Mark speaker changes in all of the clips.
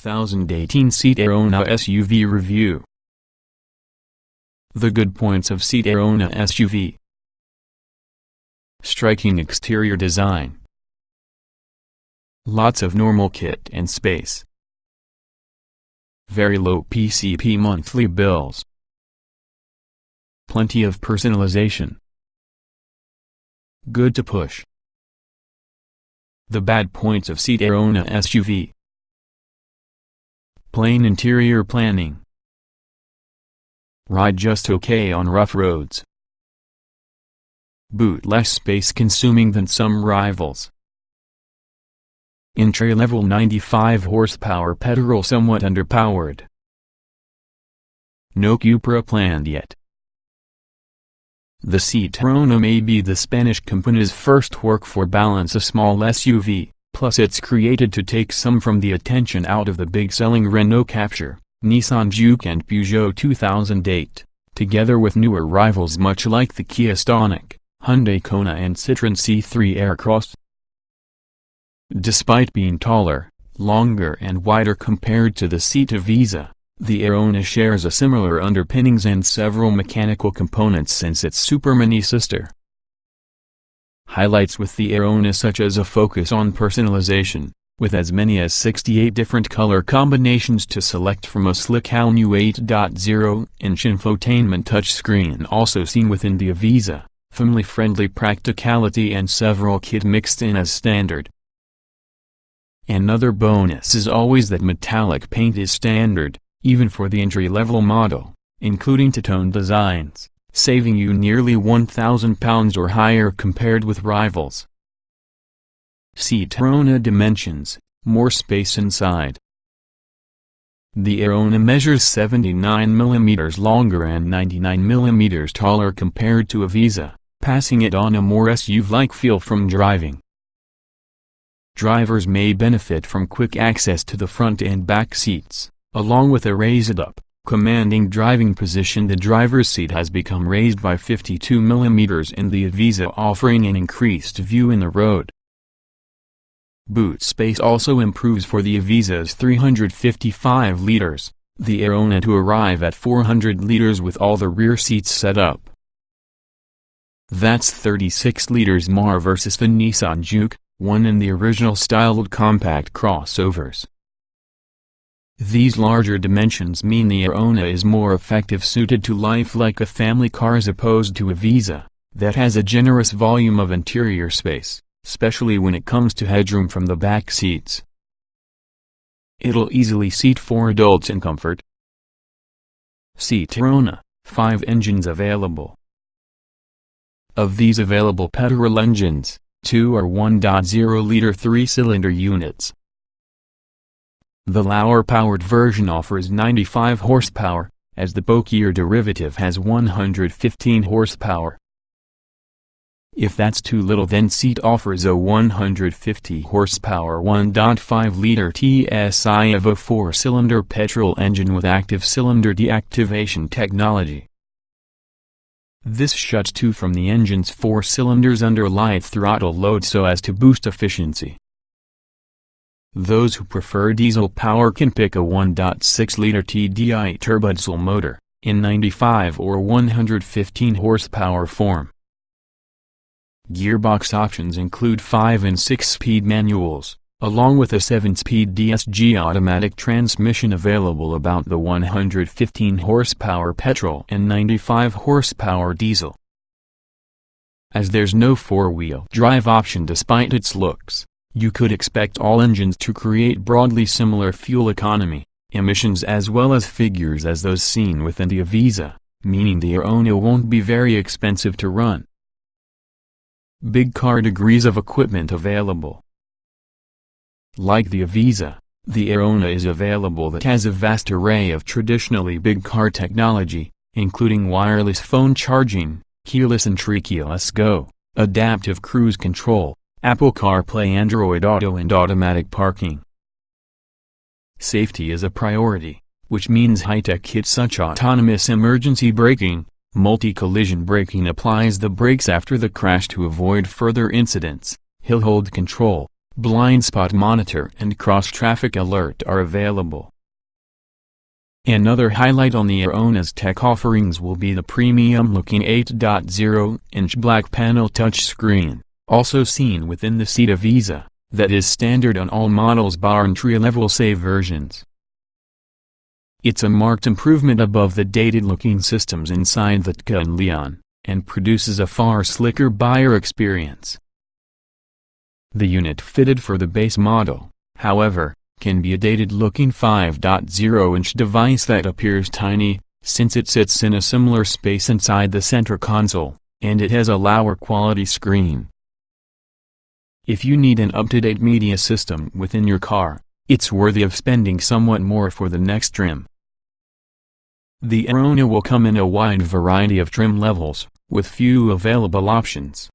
Speaker 1: 2018 Seat Arona SUV Review. The good points of Seat Arona SUV. Striking exterior design. Lots of normal kit and space. Very low PCP monthly bills. Plenty of personalization. Good to push. The bad points of Seat Arona SUV. Plain interior planning. Ride just okay on rough roads. Boot less space consuming than some rivals. Entry-level 95 horsepower petrol somewhat underpowered. No Cupra planned yet. The Seat Arona may be the Spanish company's first work-for-balance a small SUV, plus it's created to take some from the attention out of the big-selling Renault Captur, Nissan Juke and Peugeot 2008, together with newer rivals much like the Kia Stonic, Hyundai Kona and Citroën C3 Aircross. Despite being taller, longer and wider compared to the Seat Ibiza, the Arona shares a similar underpinnings and several mechanical components since its supermini sister. Highlights with the Arona such as a focus on personalization, with as many as 68 different color combinations to select from, a slick all new 8.0-inch infotainment touchscreen also seen within the Ibiza, family-friendly Practicality and several kit mixed in as standard. Another bonus is always that metallic paint is standard, even for the entry-level model, including two-tone designs, saving you nearly £1,000 or higher compared with rivals. Seat Arona dimensions, more space inside. The Arona measures 79mm longer and 99mm taller compared to Ibiza, passing it on a more SUV-like feel from driving. Drivers may benefit from quick access to the front and back seats, along with a raised-up, commanding driving position. The driver's seat has become raised by 52mm in the Ibiza, offering an increased view in the road. Boot space also improves for the Ibiza's 355 liters, the Arona to arrive at 400 liters with all the rear seats set up. That's 36 liters more versus the Nissan Juke, one in the original styled compact crossovers. These larger dimensions mean the Arona is more effective suited to life like a family car as opposed to Ibiza, that has a generous volume of interior space, especially when it comes to headroom from the back seats. It'll easily seat 4 adults in comfort. Seat Arona, 5 engines available. Of these available petrol engines, 2 are 1.0-liter 3-cylinder units. The lower-powered version offers 95 horsepower, as the bulkier derivative has 115 horsepower. If that's too little, then Seat offers a 150 horsepower 1.5-liter TSI of a 4-cylinder petrol engine with active cylinder deactivation technology. This shuts 2 from the engine's 4 cylinders under light throttle load so as to boost efficiency. Those who prefer diesel power can pick a 1.6-liter TDI turbodiesel motor, in 95 or 115 horsepower form. Gearbox options include 5 and 6-speed manuals, along with a 7-speed DSG automatic transmission available. About the 115 horsepower petrol and 95 horsepower diesel. As there's no 4-wheel drive option despite its looks, you could expect all engines to create broadly similar fuel economy, emissions as well as figures as those seen within the Ibiza, meaning the Arona won't be very expensive to run. Big car degrees of equipment available. Like the Ibiza, the Arona is available that has a vast array of traditionally big car technology, including wireless phone charging, keyless entry, keyless go, adaptive cruise control, Apple CarPlay, Android Auto and automatic parking. Safety is a priority, which means high-tech kits such autonomous emergency braking, multi-collision braking applies the brakes after the crash to avoid further incidents, hill hold control, blind spot monitor and cross-traffic alert are available. Another highlight on the Arona's tech offerings will be the premium-looking 8.0-inch black panel touchscreen, also seen within the seat of Ibiza, that is standard on all models bar entry-level SE versions. It's a marked improvement above the dated-looking systems inside the Ateca and León, and produces a far slicker buyer experience. The unit fitted for the base model, however, can be a dated-looking 5.0-inch device that appears tiny, since it sits in a similar space inside the center console, and it has a lower-quality screen. If you need an up-to-date media system within your car, it's worthy of spending somewhat more for the next trim. The Arona will come in a wide variety of trim levels, with few available options.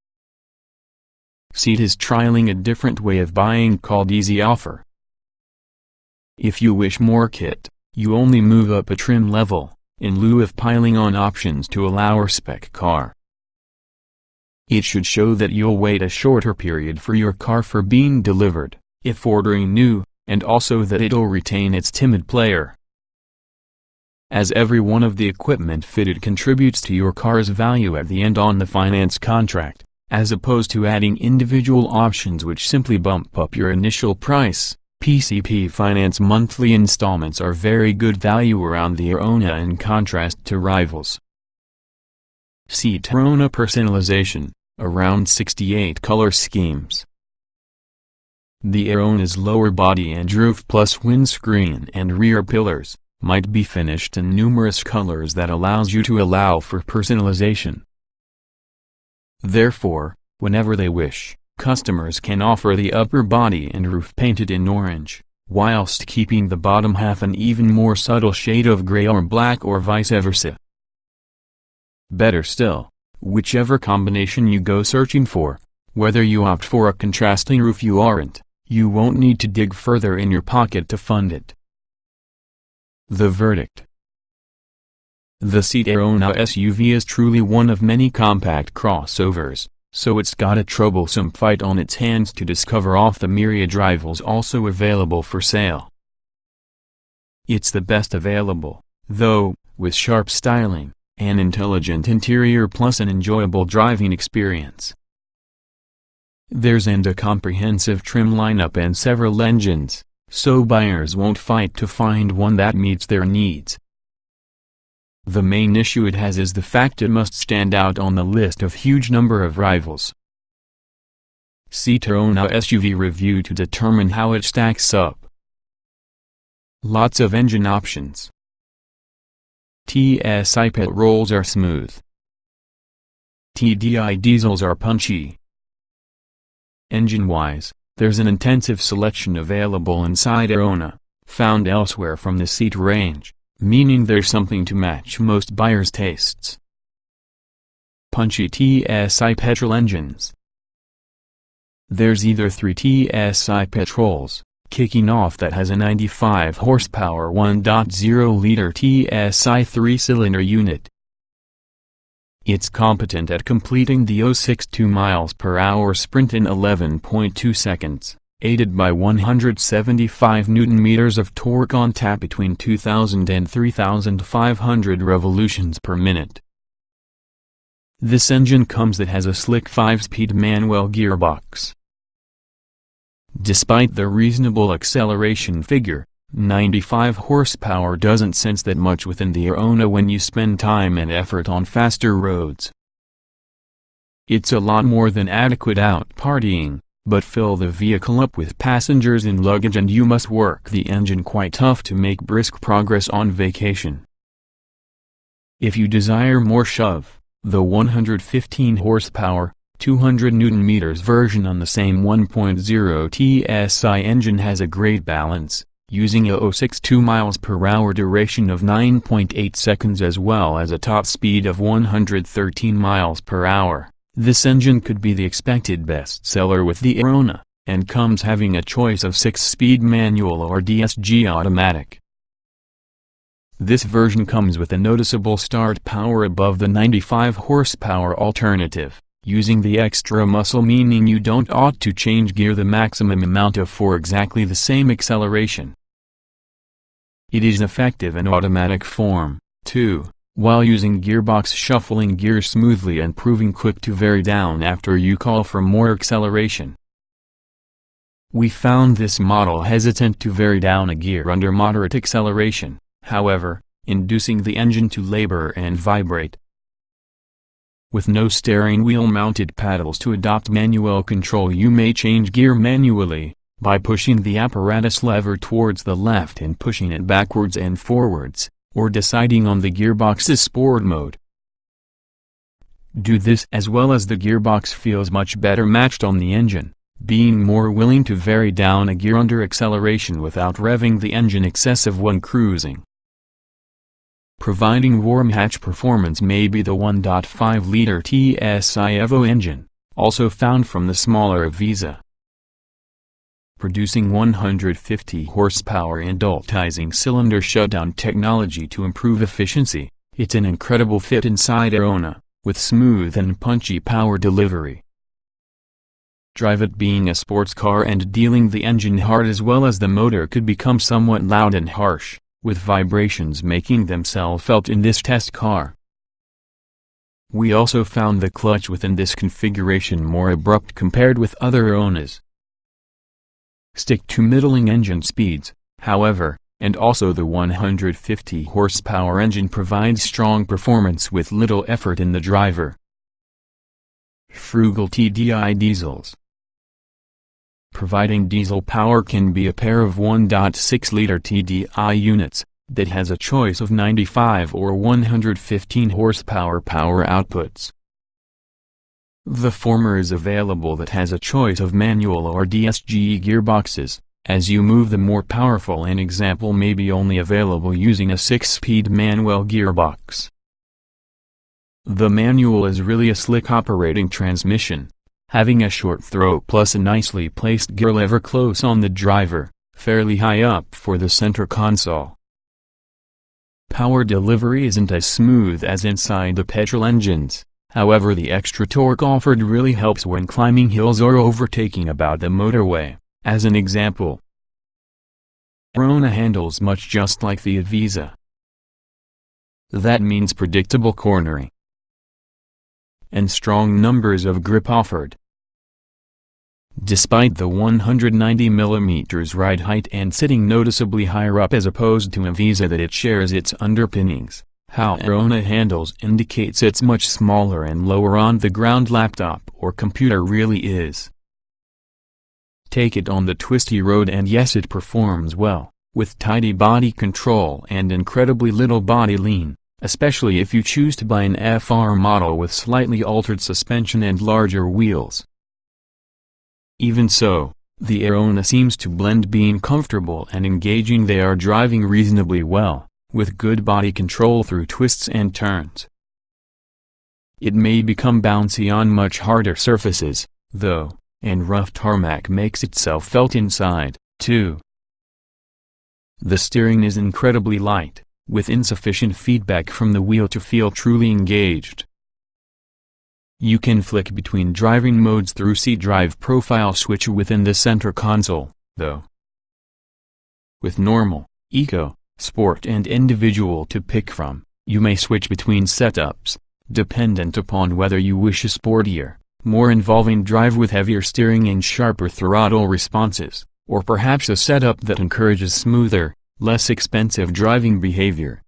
Speaker 1: Seat is trialing a different way of buying called Easy Offer. If you wish more kit, you only move up a trim level, in lieu of piling on options to allow a spec car. It should show that you'll wait a shorter period for your car for being delivered, if ordering new, and also that it'll retain its timid player. As every one of the equipment fitted contributes to your car's value at the end on the finance contract, as opposed to adding individual options which simply bump up your initial price, PCP finance monthly installments are very good value around the Arona in contrast to rivals. Seat Arona personalization, around 68 color schemes. The Arona's lower body and roof plus windscreen and rear pillars might be finished in numerous colors that allows you to allow for personalization. Therefore, whenever they wish, customers can offer the upper body and roof painted in orange, whilst keeping the bottom half an even more subtle shade of gray or black or vice versa. Better still, whichever combination you go searching for, whether you opt for a contrasting roof you aren't, you won't need to dig further in your pocket to fund it. The verdict. The Seat Arona SUV is truly one of many compact crossovers, so it's got a troublesome fight on its hands to discover off the myriad rivals also available for sale. It's the best available, though, with sharp styling, an intelligent interior plus an enjoyable driving experience. There's a comprehensive trim lineup and several engines, so buyers won't fight to find one that meets their needs. The main issue it has is the fact it must stand out on the list of huge number of rivals. Seat Arona SUV review to determine how it stacks up. Lots of engine options. TSI petrols are smooth. TDI diesels are punchy. Engine-wise, there's an intensive selection available inside Arona, found elsewhere from the Seat range, meaning there's something to match most buyers' tastes. Punchy TSI petrol engines. There's either 3 TSI petrols, kicking off that has a 95 horsepower 1.0-liter TSI 3-cylinder unit. It's competent at completing the 0.62 mph sprint in 11.2 seconds, aided by 175 Nm of torque on tap between 2,000 and 3,500 revolutions per minute. This engine has a slick 5-speed manual gearbox. Despite the reasonable acceleration figure, 95 horsepower doesn't sense that much within the Arona when you spend time and effort on faster roads. It's a lot more than adequate out partying, but fill the vehicle up with passengers and luggage and you must work the engine quite tough to make brisk progress on vacation. If you desire more shove, the 115 horsepower, 200 Nm version on the same 1.0 TSI engine has a great balance, using a 0.62 mph duration of 9.8 seconds as well as a top speed of 113 mph. This engine could be the expected bestseller with the Arona, and comes having a choice of 6-speed manual or DSG automatic. This version comes with a noticeable start power above the 95 horsepower alternative, using the extra muscle, meaning you don't ought to change gear the maximum amount of for exactly the same acceleration. It is effective in automatic form, too, while using gearbox, shuffling gears smoothly and proving quick to vary down after you call for more acceleration. We found this model hesitant to vary down a gear under moderate acceleration, however, inducing the engine to labor and vibrate. With no steering wheel mounted paddles to adopt manual control, you may change gear manually, by pushing the apparatus lever towards the left and pushing it backwards and forwards, or deciding on the gearbox's sport mode. Do this as well as the gearbox feels much better matched on the engine, being more willing to vary down a gear under acceleration without revving the engine excessive when cruising. Providing warm hatch performance may be the 1.5-liter TSI Evo engine, also found from the smaller Ibiza. Producing 150 horsepower and adultizing cylinder shutdown technology to improve efficiency, it's an incredible fit inside Arona, with smooth and punchy power delivery. Drive it being a sports car and dealing the engine hard as well as the motor could become somewhat loud and harsh, with vibrations making themselves felt in this test car. We also found the clutch within this configuration more abrupt compared with other Aronas. Stick to middling engine speeds, however, and also the 150 horsepower engine provides strong performance with little effort in the driver. Frugal TDI diesels. Providing diesel power can be a pair of 1.6-liter TDI units, that has a choice of 95 or 115 horsepower power outputs. The former is available that has a choice of manual or DSG gearboxes, as you move the more powerful. An example may be only available using a 6-speed manual gearbox. The manual is really a slick operating transmission, having a short throw plus a nicely placed gear lever close on the driver, fairly high up for the center console. Power delivery isn't as smooth as inside the petrol engines, however the extra torque offered really helps when climbing hills or overtaking about the motorway, as an example. Arona handles much just like the Ibiza. That means predictable cornering and strong numbers of grip offered. Despite the 190 mm ride height and sitting noticeably higher up as opposed to Ibiza that it shares its underpinnings, how Arona handles indicates it's much smaller and lower on the ground laptop or computer really is. Take it on the twisty road and yes, it performs well, with tidy body control and incredibly little body lean, especially if you choose to buy an FR model with slightly altered suspension and larger wheels. Even so, the Arona seems to blend being comfortable and engaging. They are driving reasonably well, with good body control through twists and turns. It may become bouncy on much harder surfaces, though, and rough tarmac makes itself felt inside, too. The steering is incredibly light, with insufficient feedback from the wheel to feel truly engaged. You can flick between driving modes through seat drive profile switch within the center console, though. With normal, eco, sport and individual to pick from, you may switch between setups, dependent upon whether you wish a sportier, more involving drive with heavier steering and sharper throttle responses, or perhaps a setup that encourages smoother, less expensive driving behavior.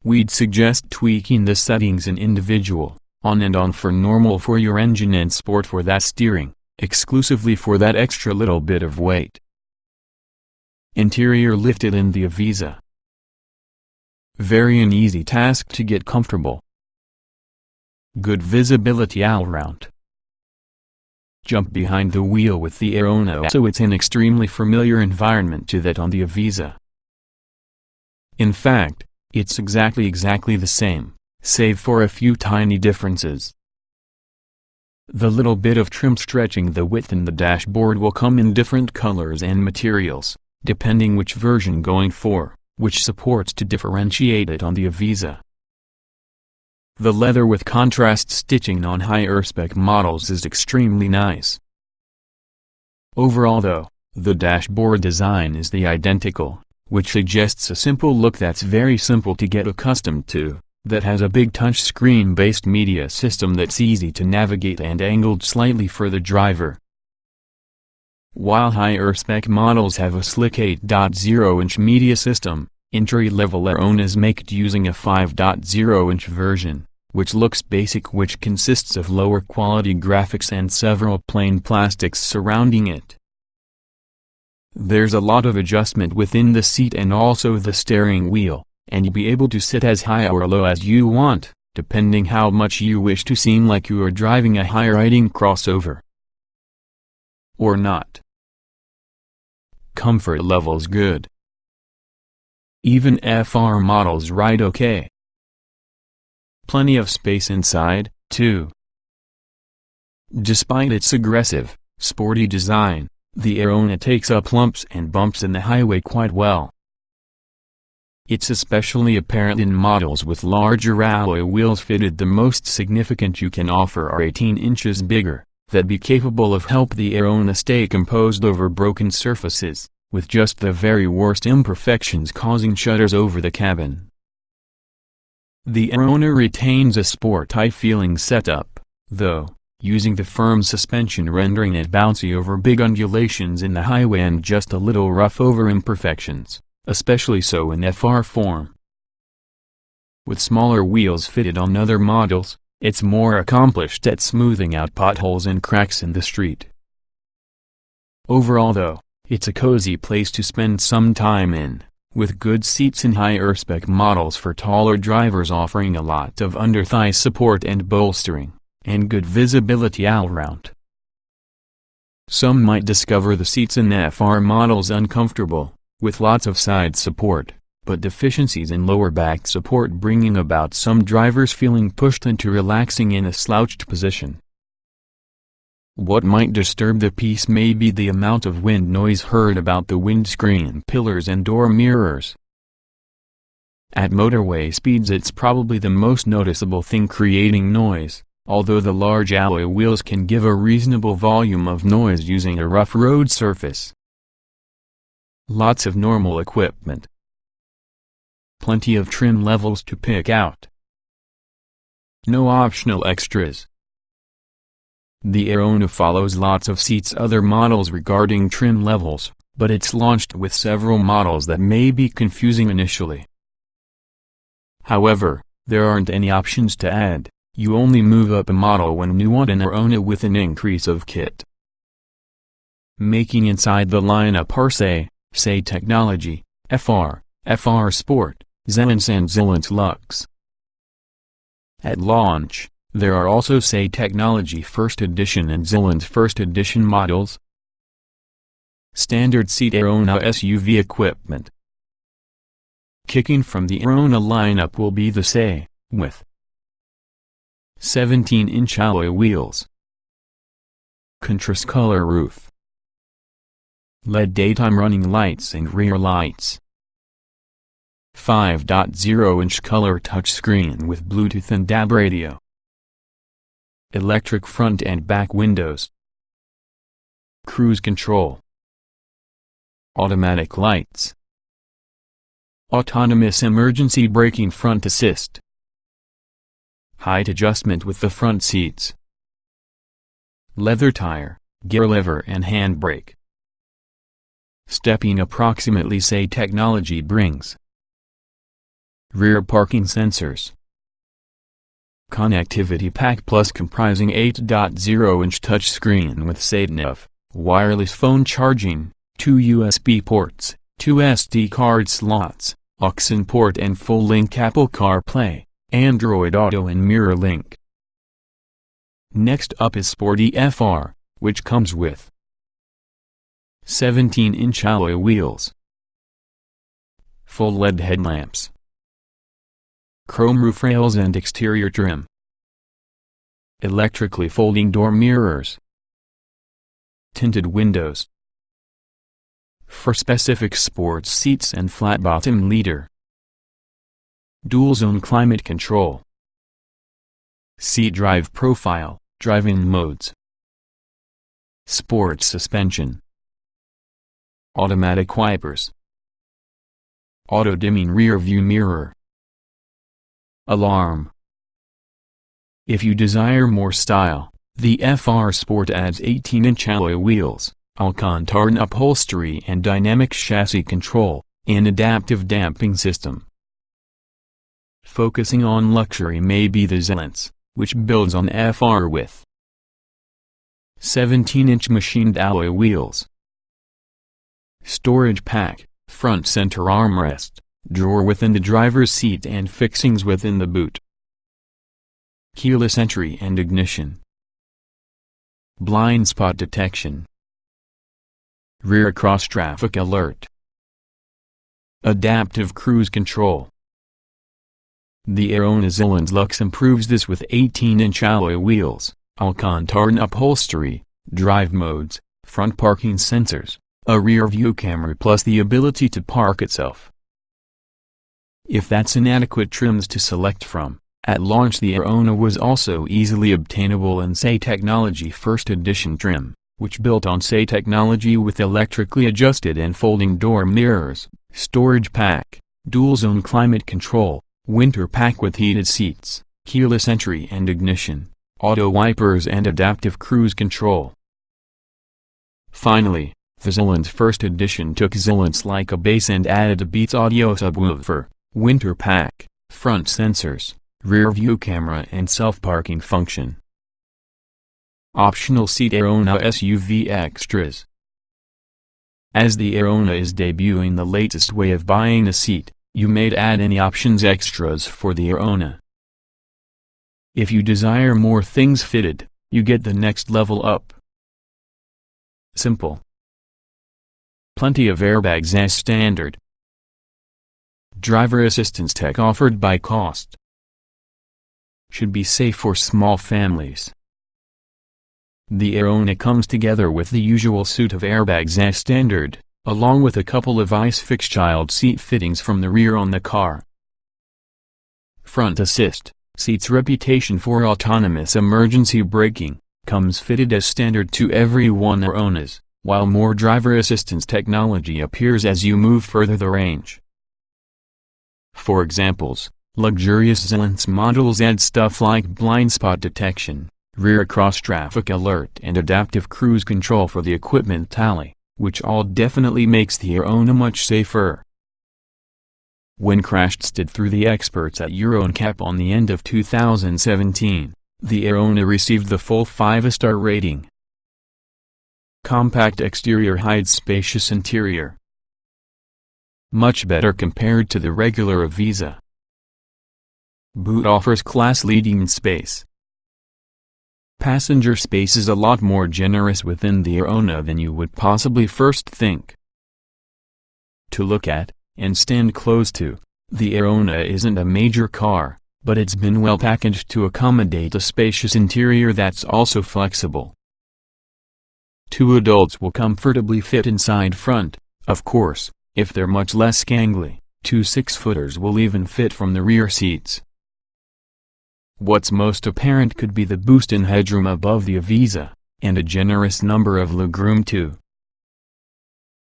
Speaker 1: We'd suggest tweaking the settings in individual, on and on for normal for your engine and sport for that steering, exclusively for that extra little bit of weight. Interior lifted in the Ibiza. Very an easy task to get comfortable. Good visibility all round. Jump behind the wheel with the Arona, so it's an extremely familiar environment to that on the Ibiza. In fact, it's exactly the same, save for a few tiny differences. The little bit of trim stretching the width in the dashboard will come in different colors and materials, depending which version going for, which supports to differentiate it on the Ibiza. The leather with contrast stitching on higher spec models is extremely nice. Overall though, the dashboard design is the identical, which suggests a simple look that's very simple to get accustomed to, that has a big touchscreen-based media system that's easy to navigate and angled slightly for the driver. While higher spec models have a slick 8.0-inch media system, entry-level Aronas make it using a 5.0-inch version, which looks basic, which consists of lower quality graphics and several plain plastics surrounding it. There's a lot of adjustment within the seat and also the steering wheel, and you'll be able to sit as high or low as you want, depending how much you wish to seem like you are driving a high-riding crossover. Or not. Comfort level's good. Even FR models ride okay. Plenty of space inside, too. Despite its aggressive, sporty design, the Arona takes up lumps and bumps in the highway quite well. It's especially apparent in models with larger alloy wheels fitted. The most significant you can offer are 18 inches bigger, that be capable of help the Arona stay composed over broken surfaces, with just the very worst imperfections causing shudders over the cabin. The Arona retains a sport-type feeling setup, though, using the firm suspension rendering it bouncy over big undulations in the highway and just a little rough over imperfections, especially so in FR form. With smaller wheels fitted on other models, it's more accomplished at smoothing out potholes and cracks in the street. Overall though, it's a cozy place to spend some time in, with good seats in higher spec models for taller drivers offering a lot of under-thigh support and bolstering, and good visibility all round. Some might discover the seats in FR models uncomfortable, with lots of side support, but deficiencies in lower back support bringing about some drivers feeling pushed into relaxing in a slouched position. What might disturb the peace may be the amount of wind noise heard about the windscreen pillars and door mirrors. At motorway speeds it's probably the most noticeable thing creating noise, although the large alloy wheels can give a reasonable volume of noise using a rough road surface. Lots of normal equipment. Plenty of trim levels to pick out. No optional extras. The Arona follows lots of seats other models regarding trim levels, but it's launched with several models that may be confusing initially. However, there aren't any options to add, you only move up a model when you want an Arona with an increase of kit. Making inside the lineup are say Technology, FR, FR Sport, Xilence and Xilence Lux. At launch, there are also say Technology First Edition and Xilence First Edition models. Standard seat Arona SUV equipment. Kicking from the Arona lineup will be the say, with 17-inch alloy wheels, contrast color roof, LED daytime running lights and rear lights, 5.0-inch color touchscreen with Bluetooth and DAB radio, electric front and back windows, cruise control, automatic lights, autonomous emergency braking front assist, height adjustment with the front seats, leather tire, gear lever and handbrake. Stepping approximately say Technology brings. Rear parking sensors. Connectivity pack plus comprising 8.0-inch touchscreen with SatNav, wireless phone charging, 2 USB ports, 2 SD card slots, aux port and full-link Apple CarPlay, Android Auto and Mirror Link. Next up is Sporty FR, which comes with 17-inch alloy wheels, full LED headlamps, chrome roof rails and exterior trim, electrically folding door mirrors, tinted windows, for specific sports seats and flat-bottom leader, dual-zone climate control, Seat drive profile, driving modes. Sport suspension. Automatic wipers. Auto-dimming rear view mirror. Alarm. If you desire more style, the FR Sport adds 18-inch alloy wheels, Alcantara upholstery and dynamic chassis control, and adaptive damping system. Focusing on luxury may be the Xelance, which builds on FR with 17-inch machined alloy wheels. Storage pack, front center armrest, drawer within the driver's seat and fixings within the boot. Keyless entry and ignition. Blind spot detection. Rear cross traffic alert. Adaptive cruise control. The Arona Xelance Luxe improves this with 18-inch alloy wheels, Alcantara upholstery, drive modes, front parking sensors, a rear view camera plus the ability to park itself. If that's inadequate trims to select from, at launch the Arona was also easily obtainable in SAE Technology First Edition trim, which built on SAE technology with electrically adjusted and folding door mirrors, storage pack, dual-zone climate control, winter pack with heated seats, keyless entry and ignition, auto wipers and adaptive cruise control. Finally, the Xelance First Edition took Xelance like a base and added a Beats audio subwoofer, winter pack, front sensors, rear view camera and self-parking function. Optional seat Arona SUV extras. As the Arona is debuting the latest way of buying a seat, you may add any options extras for the Arona. If you desire more things fitted, you get the next level up. Simple. Plenty of airbags as standard. Driver assistance tech offered by cost. Should be safe for small families. The Arona comes together with the usual suite of airbags as standard, along with a couple of ISOFIX child seat fittings from the rear on the car. Front assist, seat's reputation for autonomous emergency braking, comes fitted as standard to every one Aronas, while more driver assistance technology appears as you move further the range. For examples, luxurious Xelance models add stuff like blind spot detection, rear cross traffic alert and adaptive cruise control for the equipment tally, which all definitely makes the Arona much safer. When crash-tested through the experts at Euro NCAP on the end of 2017, the Arona received the full 5-star rating. Compact exterior hides spacious interior. Much better compared to the regular Ibiza. Boot offers class-leading space. Passenger space is a lot more generous within the Arona than you would possibly first think. To look at, and stand close to, the Arona isn't a major car, but it's been well packaged to accommodate a spacious interior that's also flexible. 2 adults will comfortably fit inside front, of course, if they're much less gangly, 2 6-footers will even fit from the rear seats. What's most apparent could be the boost in headroom above the Ibiza, and a generous number of legroom too.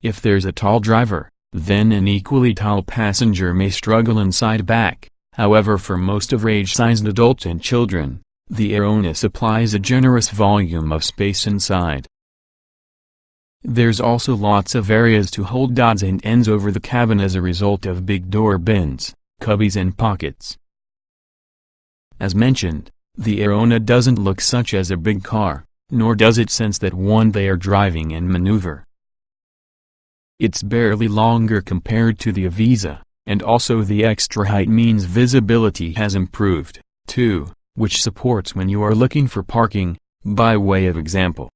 Speaker 1: If there's a tall driver, then an equally tall passenger may struggle inside back, however for most of age-sized adults and children, the Arona supplies a generous volume of space inside. There's also lots of areas to hold odds and ends over the cabin as a result of big door bins, cubbies and pockets. As mentioned, the Arona doesn't look such as a big car, nor does it sense that one they are driving and maneuver. It's barely longer compared to the Ibiza, and also the extra height means visibility has improved, too, which supports when you are looking for parking, by way of example.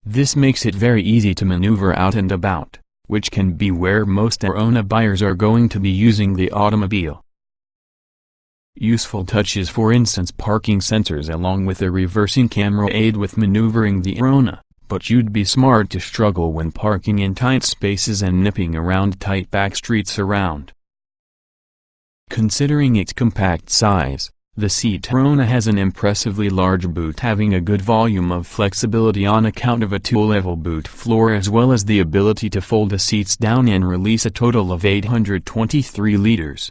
Speaker 1: This makes it very easy to maneuver out and about, which can be where most Arona buyers are going to be using the automobile. Useful touches, for instance, parking sensors along with a reversing camera aid with maneuvering the Arona, but you'd be smart to struggle when parking in tight spaces and nipping around tight back streets around. Considering its compact size, The seat Arona has an impressively large boot, having a good volume of flexibility on account of a two-level boot floor as well as the ability to fold the seats down and release a total of 823 liters.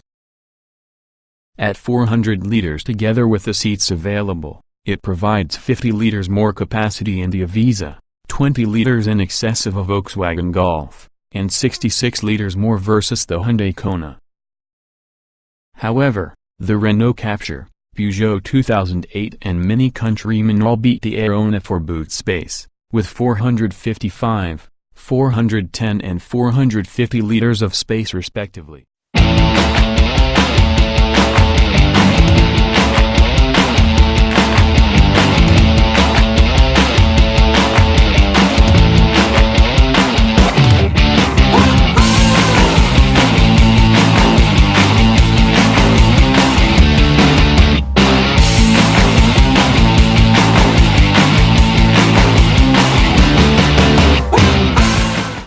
Speaker 1: At 400 liters together with the seats available, it provides 50 liters more capacity in the Ibiza, 20 liters in excess of a Volkswagen Golf, and 66 liters more versus the Hyundai Kona. However, the Renault Captur, Peugeot 2008 and Mini Countryman all beat the Arona for boot space, with 455, 410 and 450 liters of space respectively.